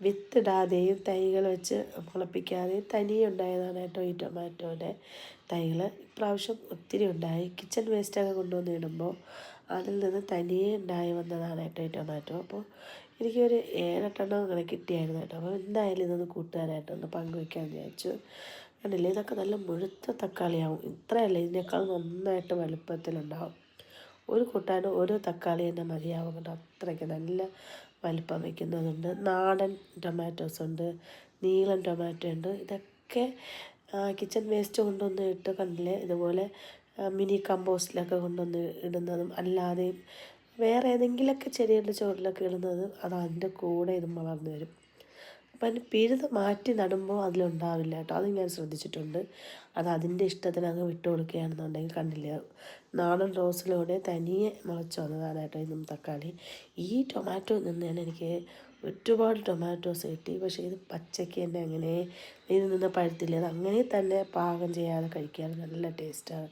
വിത്തിടാതെയും തൈകൾ വെച്ച് മുളപ്പിക്കാതെയും തനിയെ ഉണ്ടായതാണ് കേട്ടോ ഈ ടൊമാറ്റോയുടെ തൈകൾ. ഇപ്രാവശ്യം ഒത്തിരി ഉണ്ടായി. കിച്ചൺ വേസ്റ്റൊക്കെ കൊണ്ടുവന്ന് ഇടുമ്പോൾ അതിൽ നിന്ന് തനിയെ ഉണ്ടായി വന്നതാണ് കേട്ടോ ഈ ടൊമാറ്റോ. അപ്പോൾ എനിക്കൊരു 7-8 അങ്ങനെ കിട്ടിയായിരുന്നു കേട്ടോ. അപ്പോൾ എന്തായാലും ഇതൊന്ന് കൂട്ടുകാരായിട്ടൊന്ന് പങ്കുവയ്ക്കാമെന്ന് വിചാരിച്ചു. കണ്ടില്ലേ, ഇതൊക്കെ നല്ല മുഴുത്ത തക്കാളിയാവും. ഇത്രയല്ല, ഇതിനേക്കാൾ നന്നായിട്ട് വലുപ്പത്തിലുണ്ടാവും. ഒരു കൂട്ടാനും ഒരു തക്കാളി തന്നെ മതിയാവും കേട്ടോ. അത്രയ്ക്ക് നല്ല വലിപ്പം വയ്ക്കുന്നതുണ്ട്. നാടൻ ടൊമാറ്റോസ് ഉണ്ട്, നീളൻ ടൊമാറ്റോ ഉണ്ട്. ഇതൊക്കെ കിച്ചൺ വേസ്റ്റ് കൊണ്ടുവന്ന് ഇട്ട് കണ്ടില്ലേ, ഇതുപോലെ മിനി കമ്പോസ്റ്റിലൊക്കെ കൊണ്ടുവന്ന് ഇടുന്നതും അല്ലാതെയും വേറെ ഏതെങ്കിലുമൊക്കെ ചെടികളുടെ ചുവട്ടിലൊക്കെ ഇടുന്നത് അത് അതിൻ്റെ കൂടെ ഇതും വളർന്നു വരും. അപ്പം അതിന് പിഴുത് മാറ്റി നടുമ്പോൾ അതിലുണ്ടാവില്ല കേട്ടോ. അത് ഞാൻ ശ്രദ്ധിച്ചിട്ടുണ്ട്. അത് അതിൻ്റെ ഇഷ്ടത്തിന് അങ്ങ് വിട്ടു കൊടുക്കുകയാണെന്നുണ്ടെങ്കിൽ കണ്ടില്ല, നാടൻ റോസിലൂടെ തനിയെ മുളച്ച് വന്നതാണ് കേട്ടോ ഇതും തക്കാളി. ഈ ടൊമാറ്റോ നിന്ന് തന്നെ എനിക്ക് ഒരുപാട് ടൊമാറ്റോസ് കിട്ടി. പക്ഷേ ഇത് പച്ചയ്ക്ക് തന്നെ അങ്ങനെ ഇതിൽ നിന്ന് പഴുത്തില്ല. അത് അങ്ങനെ തന്നെ പാകം ചെയ്യാതെ കഴിക്കാൻ നല്ല ടേസ്റ്റാണ്.